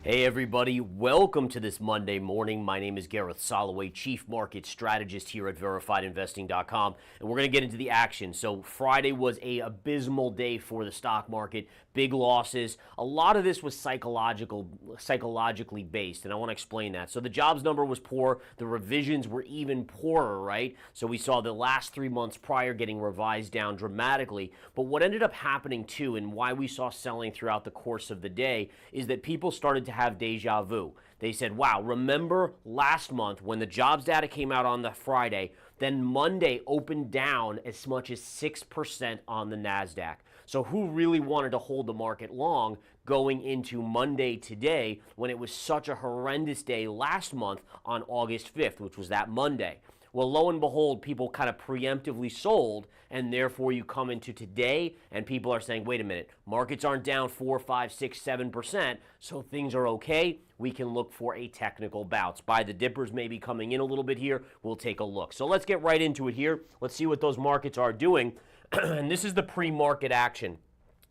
Hey everybody, welcome to this Monday morning. My name is Gareth Soloway, Chief Market Strategist here at VerifiedInvesting.com, and we're going to get into the action. So Friday was an abysmal day for the stock market, big losses. A lot of this was psychologically based, and I want to explain that. So the jobs number was poor, the revisions were even poorer, right? So we saw the last 3 months prior getting revised down dramatically, but what ended up happening too, and why we saw selling throughout the course of the day, is that people started to have deja vu. They said, wow, remember last month when the jobs data came out on the Friday, then Monday opened down as much as 6% on the NASDAQ. So who really wanted to hold the market long going into Monday today when it was such a horrendous day last month on August 5th, which was that Monday? Well, lo and behold, people kind of preemptively sold, and therefore you come into today and people are saying, wait a minute, markets aren't down 4, 5, 6, 7%, so things are okay. We can look for a technical bounce. Buy the dippers maybe coming in a little bit here. We'll take a look. So let's get right into it here. Let's see what those markets are doing. And this is the pre-market action.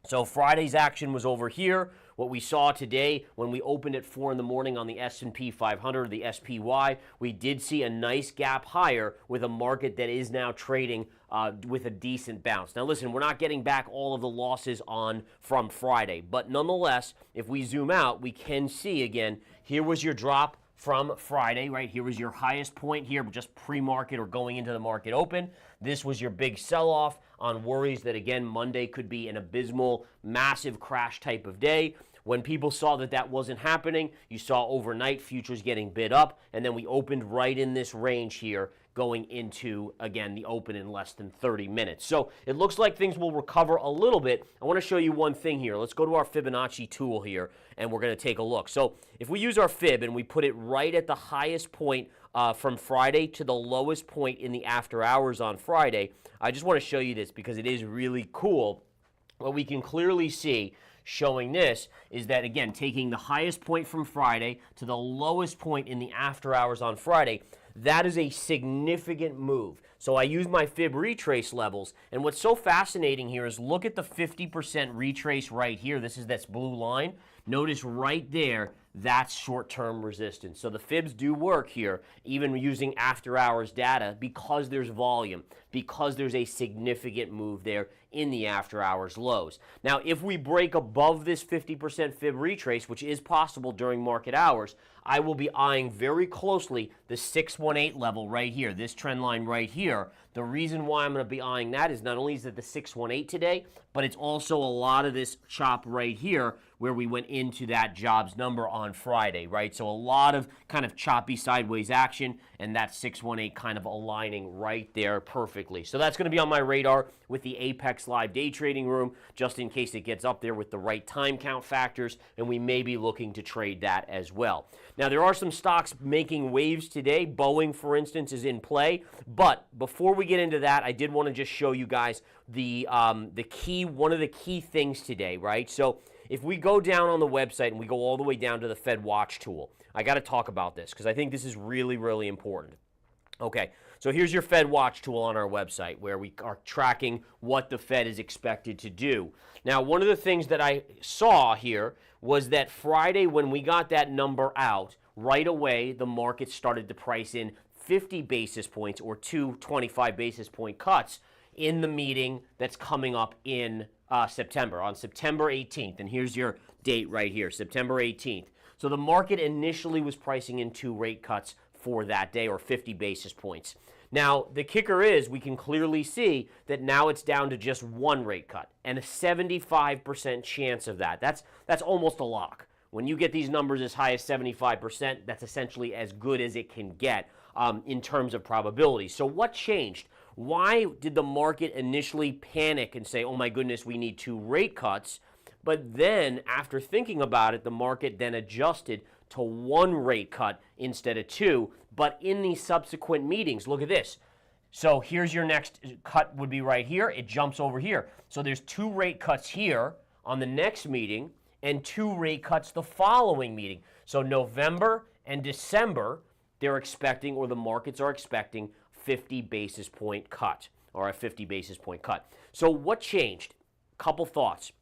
So Friday's action was over here. What we saw today when we opened at 4 in the morning on the S&P 500, the SPY, we did see a nice gap higher with a market that is now trading with a decent bounce. Now listen, we're not getting back all of the losses from Friday, but nonetheless, if we zoom out, we can see again, here was your drop from Friday, right? Here was your highest point here, just pre-market or going into the market open. This was your big sell-off on worries that, again, Monday could be an abysmal, massive crash type of day. When people saw that that wasn't happening, you saw overnight futures getting bid up, and then we opened right in this range here going into, again, the open in less than 30 minutes. So it looks like things will recover a little bit. I want to show you one thing here. Let's go to our Fibonacci tool here, and we're going to take a look. So if we use our fib and we put it right at the highest point from Friday to the lowest point in the after hours on Friday, I just want to show you this because it is really cool. What we can clearly see showing this is that, again, taking the highest point from Friday to the lowest point in the after hours on Friday, that is a significant move. So I use my fib retrace levels, and what's so fascinating here is look at the 50% retrace right here. This blue line. Notice right there, that's short-term resistance. So the fibs do work here, even using after-hours data, because there's volume, because there's a significant move there in the after-hours lows. Now, if we break above this 50% fib retrace, which is possible during market hours, I will be eyeing very closely the 618 level right here, this trend line right here. The reason why I'm going to be eyeing that is not only is it the 618 today, but it's also a lot of this chop right here where we went into that jobs number on Friday, right? So a lot of kind of choppy sideways action, and that 618 kind of aligning right there perfectly. So that's going to be on my radar with the Apex Live Day Trading Room, just in case it gets up there with the right time count factors, and we may be looking to trade that as well. Now, there are some stocks making waves today. Boeing, for instance, is in play. But before we get into that, I did want to just show you guys one of the key things today, right? So if we go down on the website and we go all the way down to the Fed Watch tool, I got to talk about this because I think this is really, really important. Okay, so here's your Fed Watch tool on our website where we are tracking what the Fed is expected to do. Now, one of the things that I saw here was that Friday when we got that number out, right away the market started to price in 50 basis points or 25 basis point cuts in the meeting that's coming up in September, on September 18th. And here's your date right here, September 18th. So the market initially was pricing in 2 rate cuts for that day, or 50 basis points. Now, the kicker is we can clearly see that now it's down to just 1 rate cut and a 75% chance of that. That's almost a lock. When you get these numbers as high as 75%, that's essentially as good as it can get in terms of probability. So what changed? Why did the market initially panic and say, oh my goodness, we need 2 rate cuts? But then, after thinking about it, the market then adjusted to 1 rate cut instead of 2. But in these subsequent meetings, look at this. So here's your next cut would be right here. It jumps over here. So there's 2 rate cuts here on the next meeting and 2 rate cuts the following meeting. So November and December, they're expecting, or the markets are expecting, 50 basis point cut, or a 50 basis point cut. So what changed? Couple thoughts.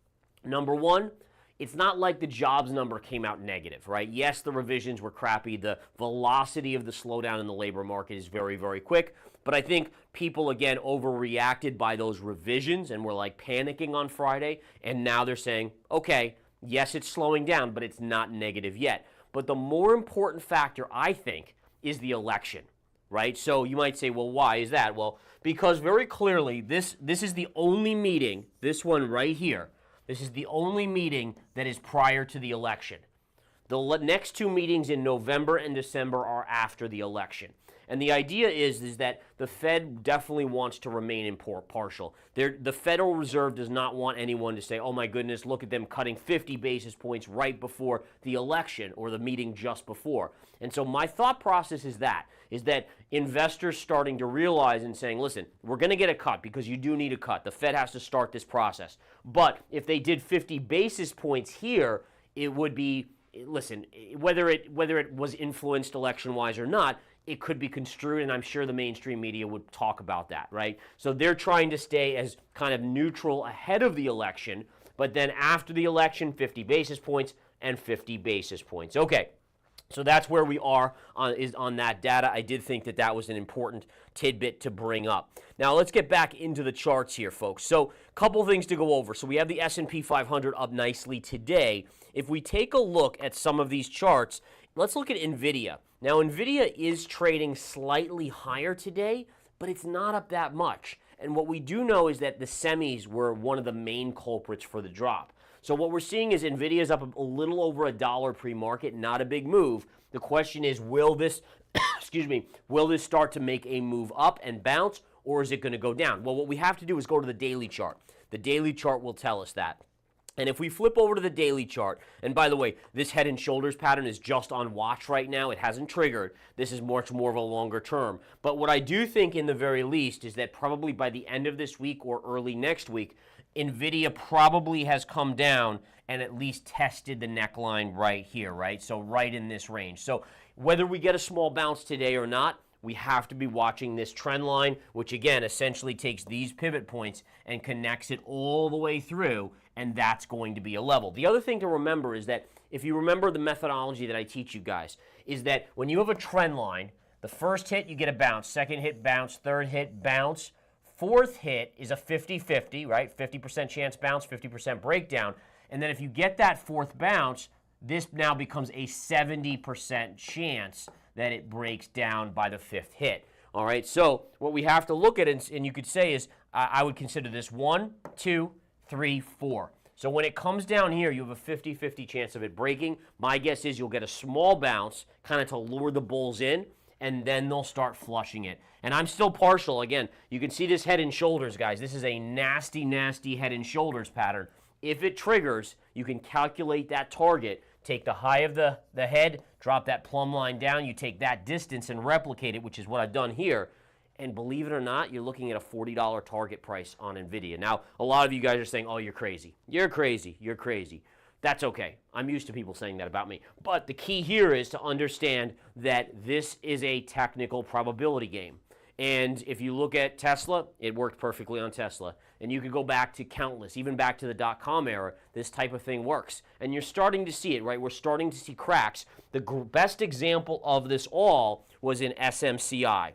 Number one, it's not like the jobs number came out negative, right? Yes, the revisions were crappy. The velocity of the slowdown in the labor market is very, very quick. But I think people, again, overreacted by those revisions and were like panicking on Friday. And now they're saying, okay, yes, it's slowing down, but it's not negative yet. But the more important factor, I think, is the election, right? So you might say, well, why is that? Well, because very clearly this is the only meeting, this one right here, this is the only meeting that is prior to the election. The next two meetings in November and December are after the election. And the idea is that the Fed definitely wants to remain partial. The Federal Reserve does not want anyone to say, oh my goodness, look at them cutting 50 basis points right before the election or the meeting just before. And so my thought process is that investors starting to realize and saying, listen, we're going to get a cut because you do need a cut. The Fed has to start this process. But if they did 50 basis points here, it would be, listen, whether it was influenced election-wise or not, it could be construed, and I'm sure the mainstream media would talk about that, right? So they're trying to stay as kind of neutral ahead of the election, but then after the election, 50 basis points and 50 basis points. Okay, so that's where we are on that data. I did think that was an important tidbit to bring up. Now let's get back into the charts here, folks. So a couple things to go over. So we have the S&P 500 up nicely today. If we take a look at some of these charts, let's look at Nvidia. Now, Nvidia is trading slightly higher today, but it's not up that much. And what we do know is that the semis were one of the main culprits for the drop. So what we're seeing is Nvidia is up a little over $1 pre-market, not a big move. The question is, will this, will this start to make a move up and bounce, or is it going to go down? Well, what we have to do is go to the daily chart. The daily chart will tell us that. And if we flip over to the daily chart, and by the way, this head and shoulders pattern is just on watch right now. It hasn't triggered. This is much more of a longer term. But what I do think in the very least is that probably by the end of this week or early next week, Nvidia probably has come down and at least tested the neckline right here, right? So right in this range. So whether we get a small bounce today or not, we have to be watching this trend line, which again essentially takes these pivot points and connects it all the way through, and that's going to be a level. The other thing to remember is that if you remember the methodology that I teach you guys, is that when you have a trend line, the first hit you get a bounce, second hit bounce, third hit bounce, fourth hit is a 50-50, right? 50% chance bounce, 50% breakdown. And then if you get that fourth bounce, this now becomes a 70% chance that it breaks down by the fifth hit. All right, so what we have to look at, and you could say is, I would consider this 1, 2, 3, 4. So when it comes down here, you have a 50-50 chance of it breaking. My guess is you'll get a small bounce, kind of to lure the bulls in, and then they'll start flushing it. And I'm still partial. Again, you can see this head and shoulders, guys. This is a nasty, nasty head and shoulders pattern. If it triggers, you can calculate that target, take the high of the head, drop that plumb line down, you take that distance and replicate it, which is what I've done here. And believe it or not, you're looking at a $40 target price on Nvidia. Now, a lot of you guys are saying, oh, you're crazy. You're crazy. You're crazy. That's okay. I'm used to people saying that about me. But the key here is to understand that this is a technical probability game. And if you look at Tesla, it worked perfectly on Tesla. And you could go back to countless, even back to the dot-com era, this type of thing works. And you're starting to see it, right? We're starting to see cracks. The best example of this all was in SMCI.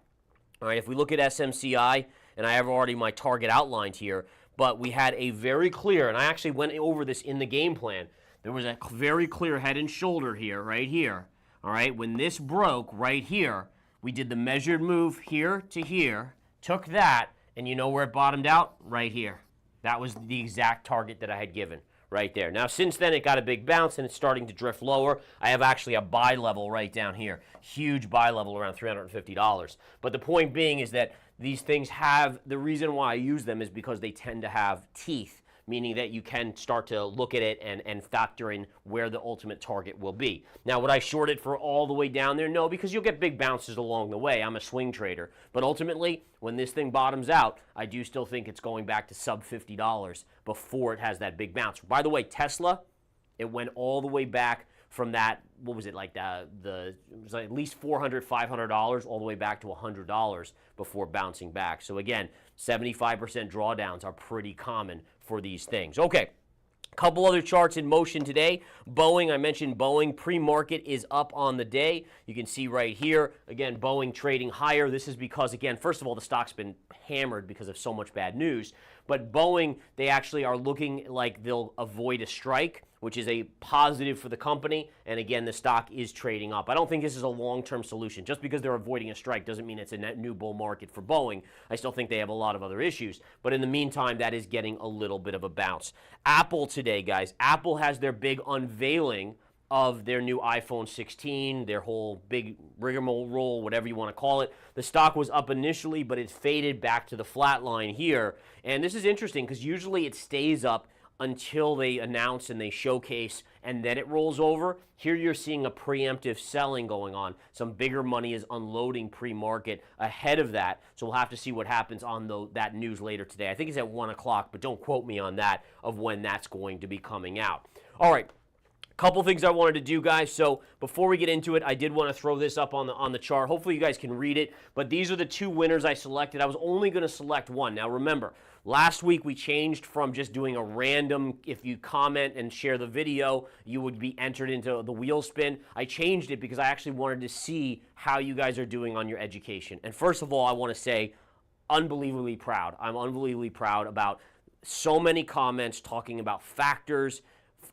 All right, if we look at SMCI, and I have already my target outlined here, but we had a very clear, and I actually went over this in the game plan, there was a very clear head and shoulder here, right here. All right, when this broke right here, we did the measured move here to here, took that, and you know where it bottomed out? Right here. That was the exact target that I had given right there. Now, since then, it got a big bounce, and it's starting to drift lower. I have actually a buy level right down here. Huge buy level around $350. But the point being is that these things have, the reason why I use them is because they tend to have teeth, meaning that you can start to look at it and factor in where the ultimate target will be. Now, would I short it for all the way down there? No, because you'll get big bounces along the way. I'm a swing trader. But ultimately, when this thing bottoms out, I do still think it's going back to sub $50 before it has that big bounce. By the way, Tesla, it went all the way back from that, what was it, like it was at least $400, $500, all the way back to $100 before bouncing back. So again, 75% drawdowns are pretty common for these things. Okay, Couple other charts in motion today. Boeing, I mentioned Boeing, pre-market is up on the day. You can see right here, again, Boeing trading higher. This is because, again, first of all, the stock's been hammered because of so much bad news. But Boeing, they actually are looking like they'll avoid a strike, which is a positive for the company. And again, the stock is trading up. I don't think this is a long-term solution. Just because they're avoiding a strike doesn't mean it's a net new bull market for Boeing. I still think they have a lot of other issues. But in the meantime, that is getting a little bit of a bounce. Apple today, guys. Apple has their big unveiling of their new iPhone 16, their whole big rigmarole, whatever you want to call it. The stock was up initially, but it faded back to the flat line here. And this is interesting because usually it stays up until they announce and they showcase, and then it rolls over. Here you're seeing a preemptive selling going on. Some bigger money is unloading pre-market ahead of that, so we'll have to see what happens on that news later today. I think it's at 1 o'clock, but don't quote me on that, of when that's going to be coming out. All right. Couple things I wanted to do, guys. So before we get into it, I did want to throw this up on the chart. Hopefully you guys can read it, but these are the two winners I selected. I was only going to select one. Now remember, last week we changed from just doing a random, if you comment and share the video, you would be entered into the wheel spin. I changed it because I actually wanted to see how you guys are doing on your education. And first of all, I want to say, unbelievably proud. I'm unbelievably proud about so many comments talking about factors,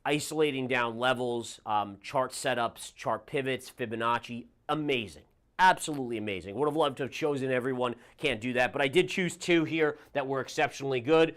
isolating down levels, chart setups, chart pivots, Fibonacci. Amazing. Absolutely amazing. Would have loved to have chosen everyone. Can't do that. But I did choose two here that were exceptionally good.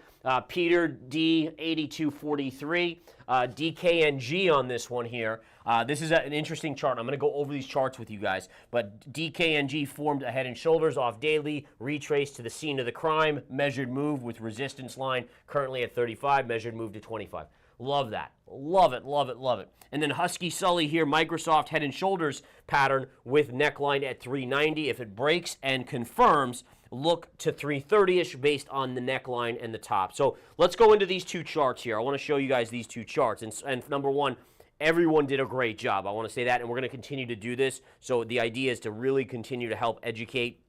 Peter D, 8243. DKNG on this one here. This is an interesting chart. I'm going to go over these charts with you guys. But DKNG formed a head and shoulders off daily, retraced to the scene of the crime, measured move with resistance line currently at 35, measured move to 25. Love that. Love it, love it, love it. And then Husky Sully here, Microsoft head and shoulders pattern with neckline at 390. If it breaks and confirms, look to 330-ish based on the neckline and the top. So let's go into these two charts here. I want to show you guys these two charts. And number one, everyone did a great job. I want to say that, and we're going to continue to do this. So the idea is to really continue to help educate.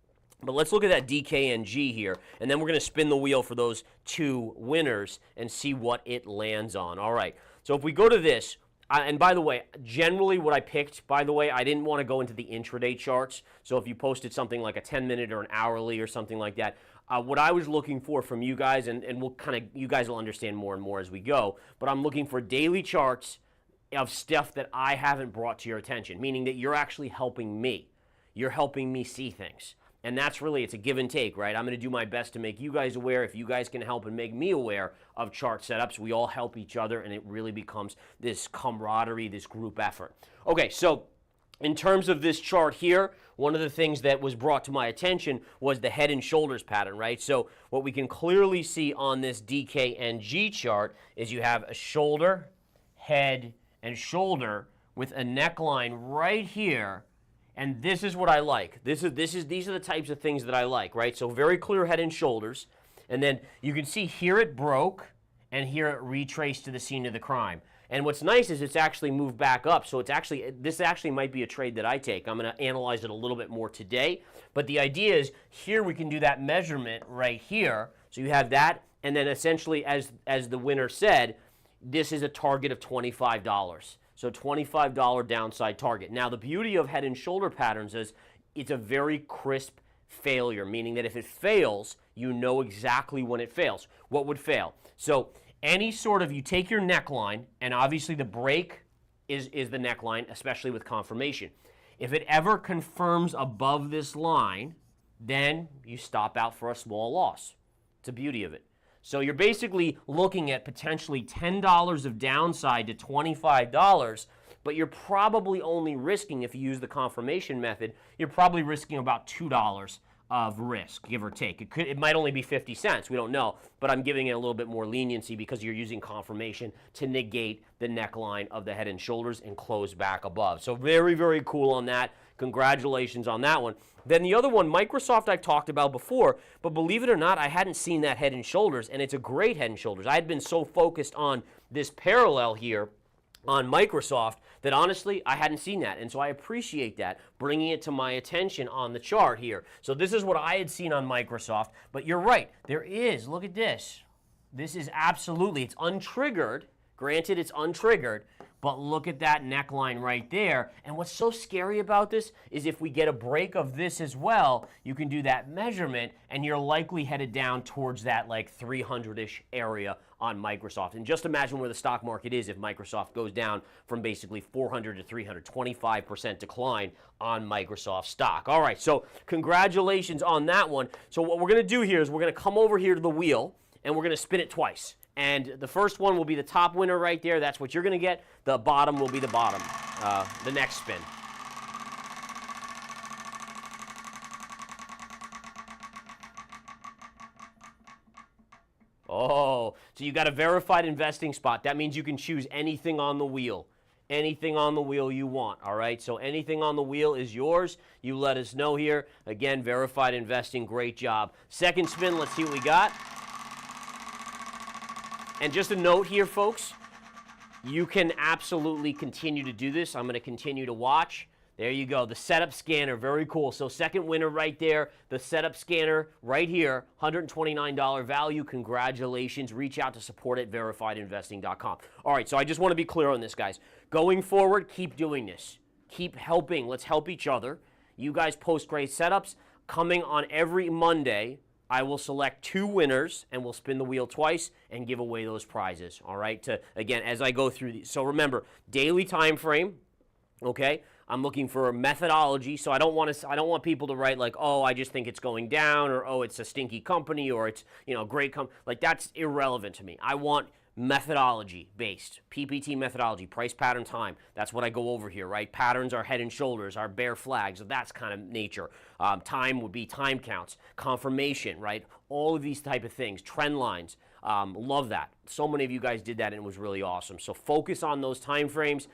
But let's look at that DKNG here, and then we're going to spin the wheel for those two winners and see what it lands on. All right, so if we go to this, and by the way, generally what I picked, by the way, I didn't want to go into the intraday charts. So if you posted something like a 10-minute or an hourly or something like that, what I was looking for from you guys, and we'll kind of, you guys will understand more and more as we go, but I'm looking for daily charts of stuff that I haven't brought to your attention, meaning that you're actually helping me. You're helping me see things. And that's really, it's a give and take, right? I'm going to do my best to make you guys aware. If you guys can help and make me aware of chart setups, we all help each other, and it really becomes this camaraderie, this group effort. Okay, so in terms of this chart here, one of the things that was brought to my attention was the head and shoulders pattern, right? So what we can clearly see on this DKNG chart is you have a shoulder, head, and shoulder with a neckline right here. And this is what I like. These are the types of things that I like, right? So very clear head and shoulders. And then you can see here it broke, and here it retraced to the scene of the crime. And what's nice is it's actually moved back up. So this actually might be a trade that I take. I'm going to analyze it a little bit more today. But the idea is here we can do that measurement right here. So you have that, and then essentially, as the winner said, this is a target of $25. So $25 downside target. Now, the beauty of head and shoulder patterns is it's a very crisp failure, meaning that if it fails, you know exactly when it fails. What would fail? So any sort of, you take your neckline, and obviously the break is the neckline, especially with confirmation. If it ever confirms above this line, then you stop out for a small loss. It's the beauty of it. So you're basically looking at potentially $10 of downside to $25, but you're probably only risking, if you use the confirmation method, you're probably risking about $2 of risk, give or take. It might only be 50 cents, we don't know, but I'm giving it a little bit more leniency because you're using confirmation to negate the neckline of the head and shoulders and close back above. So very, very cool on that. Congratulations on that one. Then the other one, Microsoft, I've talked about before, but believe it or not, I hadn't seen that head and shoulders, and it's a great head and shoulders. I had been so focused on this parallel here on Microsoft that honestly, I hadn't seen that. And so I appreciate that, bringing it to my attention on the chart here. So this is what I had seen on Microsoft, but you're right, there is, look at this. This is absolutely, it's untriggered, Granted, it's untriggered, but look at that neckline right there. And what's so scary about this is if we get a break of this as well, you can do that measurement and you're likely headed down towards that like 300-ish area on Microsoft. And just imagine where the stock market is if Microsoft goes down from basically 400 to 300, 25% decline on Microsoft stock. All right, so congratulations on that one. So what we're going to do here is we're going to come over here to the wheel and we're going to spin it twice. And the first one will be the top winner right there. That's what you're going to get. The bottom will be the bottom, the next spin. Oh, so you got a verified investing spot. That means you can choose anything on the wheel. Anything on the wheel you want, all right? So anything on the wheel is yours. You let us know here. Again, verified investing, great job. Second spin, let's see what we got. And just a note here, folks, you can absolutely continue to do this. I'm going to continue to watch. There you go, the setup scanner, very cool. So second winner right there, the setup scanner right here, $129 value. Congratulations. Reach out to support@verifiedinvesting.com. All right, so I just want to be clear on this, guys. Going forward, keep doing this. Keep helping. Let's help each other. You guys post great setups. Coming on every Monday, I will select 2 winners and we'll spin the wheel twice and give away those prizes, all right? Again, as I go through these. So remember, daily time frame, okay? I'm looking for a methodology, so I don't want people to write like, oh, I just think it's going down, or oh, it's a stinky company, or it's, you know, great company. Like, that's irrelevant to me. I want methodology based, PPT methodology, price pattern time. That's what I go over here, right? Patterns are head and shoulders, our bear flags, of that kind of nature. Time would be time counts, confirmation, right? All of these type of things, trend lines. Love that. So many of you guys did that and it was really awesome. So focus on those time frames.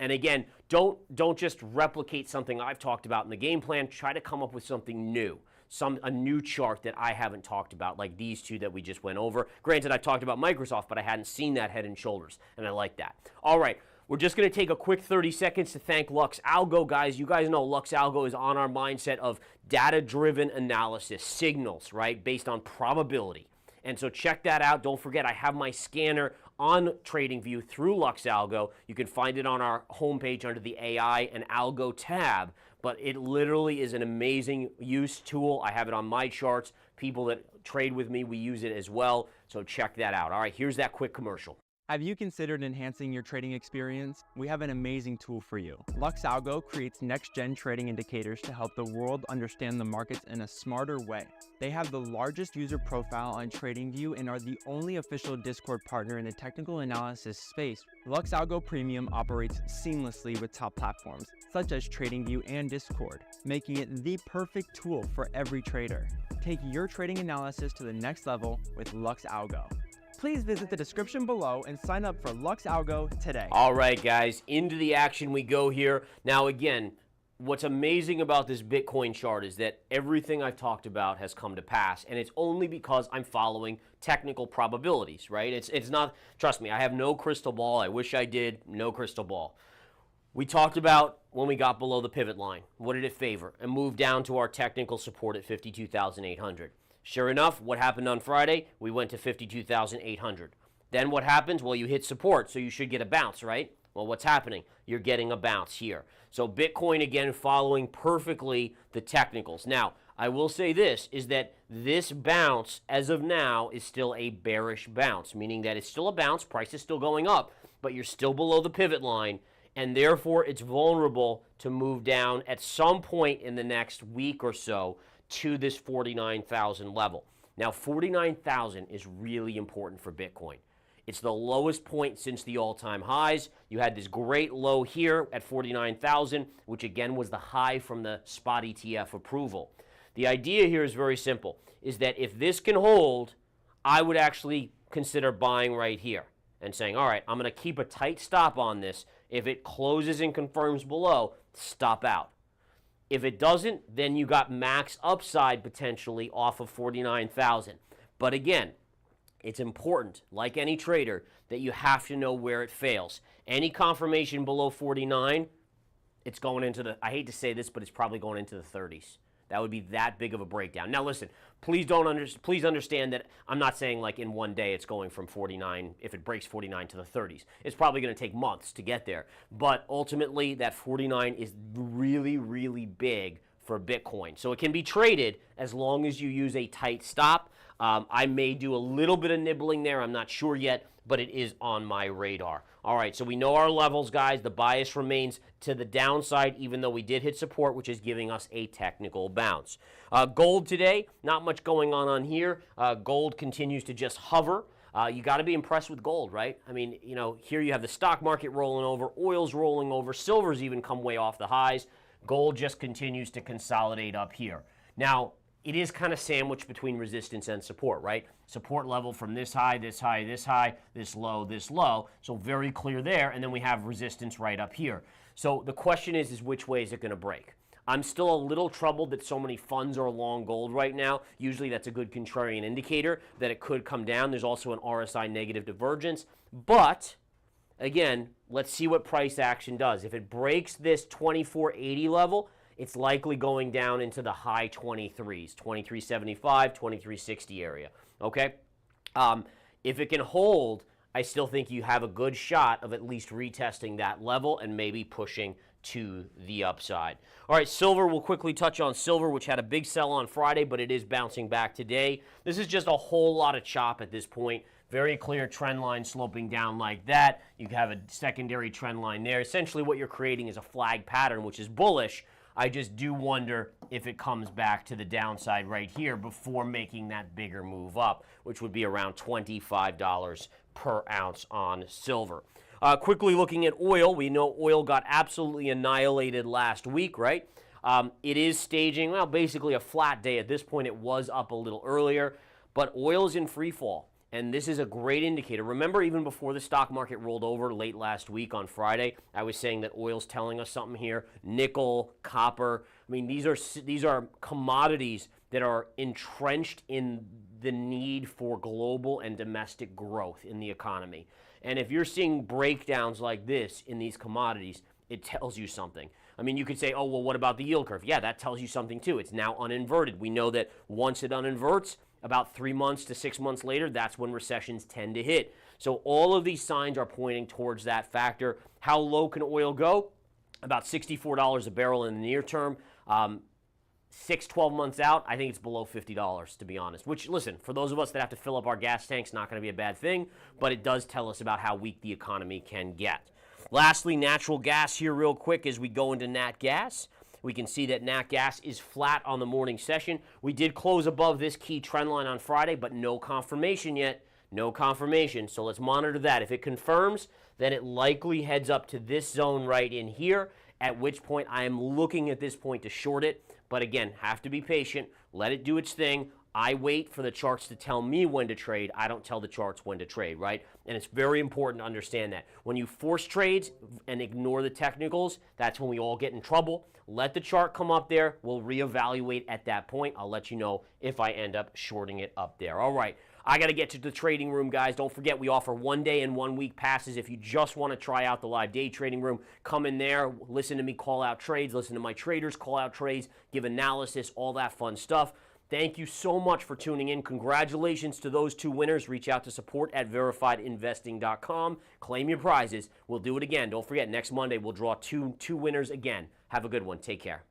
And again, don't just replicate something I've talked about in the game plan. Try to come up with something new. A new chart that I haven't talked about, like these two that we just went over. Granted, I talked about Microsoft, but I hadn't seen that head and shoulders, and I like that. All right, we're just going to take a quick 30 seconds to thank Lux Algo, guys. You guys know Lux Algo is on our mindset of data-driven analysis, signals, right, based on probability. And so check that out. Don't forget, I have my scanner on TradingView through Lux Algo. You can find it on our homepage under the AI and Algo tab. But it literally is an amazing use tool. I have it on my charts. People that trade with me, we use it as well. So check that out. All right, here's that quick commercial. Have you considered enhancing your trading experience? We have an amazing tool for you. Lux Algo creates next-gen trading indicators to help the world understand the markets in a smarter way. They have the largest user profile on TradingView and are the only official Discord partner in the technical analysis space. Lux Algo Premium operates seamlessly with top platforms, such as TradingView and Discord, making it the perfect tool for every trader. Take your trading analysis to the next level with Lux Algo. Please visit the description below and sign up for Lux Algo today. All right, guys, into the action we go here. Now, again, what's amazing about this Bitcoin chart is that everything I've talked about has come to pass, and it's only because I'm following technical probabilities, right? It's not, trust me, I have no crystal ball. I wish I did, no crystal ball. We talked about when we got below the pivot line. What did it favor? And moved down to our technical support at 52,800. Sure enough, what happened on Friday? We went to 52,800. Then what happens? Well, you hit support, so you should get a bounce, right? Well, what's happening? You're getting a bounce here. So Bitcoin, again, following perfectly the technicals. Now, I will say this, is that this bounce, as of now, is still a bearish bounce, meaning that it's still a bounce, price is still going up, but you're still below the pivot line, and therefore it's vulnerable to move down at some point in the next week or so to this 49,000 level. Now, 49,000 is really important for Bitcoin. It's the lowest point since the all-time highs. You had this great low here at 49,000, which again was the high from the spot ETF approval. The idea here is very simple, is that if this can hold, I would actually consider buying right here and saying, all right, I'm going to keep a tight stop on this. If it closes and confirms below, stop out. If it doesn't, then you got max upside potentially off of 49,000. But again, it's important, like any trader, that you have to know where it fails. Any confirmation below 49, it's going into the, I hate to say this, but it's probably going into the 30s. That would be that big of a breakdown. Now listen, please understand that I'm not saying like in one day it's going from 49, if it breaks 49 to the 30s. It's probably going to take months to get there. But ultimately, that 49 is really, really big for Bitcoin. So it can be traded as long as you use a tight stop. I may do a little bit of nibbling there. I'm not sure yet, but it is on my radar. All right, so we know our levels, guys. The bias remains to the downside, even though we did hit support, which is giving us a technical bounce. Gold today, not much going on here. Gold continues to just hover. You got to be impressed with gold, right? I mean, you know, here you have the stock market rolling over, oil's rolling over, silver's even come way off the highs. Gold just continues to consolidate up here. Now, it is kind of sandwiched between resistance and support, right? Support level from this high, this high, this high, this low, this low. So very clear there. And then we have resistance right up here. So the question is which way is it going to break? I'm still a little troubled that so many funds are long gold right now. Usually that's a good contrarian indicator that it could come down. There's also an RSI negative divergence. But again, let's see what price action does. If it breaks this 2480 level, it's likely going down into the high 23s, 2375, 2360 area, okay? If it can hold, I still think you have a good shot of at least retesting that level and maybe pushing to the upside. All right, silver, we'll quickly touch on silver, which had a big sell on Friday, but it is bouncing back today. This is just a whole lot of chop at this point. Very clear trend line sloping down like that. You have a secondary trend line there. Essentially what you're creating is a flag pattern, which is bullish. I just do wonder if it comes back to the downside right here before making that bigger move up, which would be around $25 per ounce on silver. Quickly looking at oil, we know oil got absolutely annihilated last week, right? It is staging, well, basically a flat day. At this point, it was up a little earlier, but oil is in free fall. And this is a great indicator. Remember, even before the stock market rolled over late last week on Friday, I was saying that oil's telling us something here. Nickel, copper. I mean, these are commodities that are entrenched in the need for global and domestic growth in the economy. And if you're seeing breakdowns like this in these commodities, it tells you something. I mean, you could say, oh, well, what about the yield curve? Yeah, that tells you something too. It's now uninverted. We know that once it uninverts, about 3 months to 6 months later, that's when recessions tend to hit. So all of these signs are pointing towards that factor. How low can oil go? About $64 a barrel in the near term. 12 months out, I think it's below $50, to be honest. Which, listen, for those of us that have to fill up our gas tanks, not going to be a bad thing, but it does tell us about how weak the economy can get. Lastly, natural gas here real quick as we go into nat gas. We can see that nat gas is flat on the morning session. We did close above this key trend line on Friday, but no confirmation yet. No confirmation. So let's monitor that. If it confirms, then it likely heads up to this zone right in here, at which point I am looking at this point to short it. But again, have to be patient. Let it do its thing. I wait for the charts to tell me when to trade. I don't tell the charts when to trade, right? And it's very important to understand that. When you force trades and ignore the technicals, that's when we all get in trouble. Let the chart come up there. We'll reevaluate at that point. I'll let you know if I end up shorting it up there. All right. I got to get to the trading room, guys. Don't forget, we offer 1 day and 1 week passes. If you just want to try out the live day trading room, come in there, listen to me call out trades, listen to my traders call out trades, give analysis, all that fun stuff. Thank you so much for tuning in. Congratulations to those 2 winners. Reach out to support@verifiedinvesting.com. Claim your prizes. We'll do it again. Don't forget, next Monday we'll draw two winners again. Have a good one. Take care.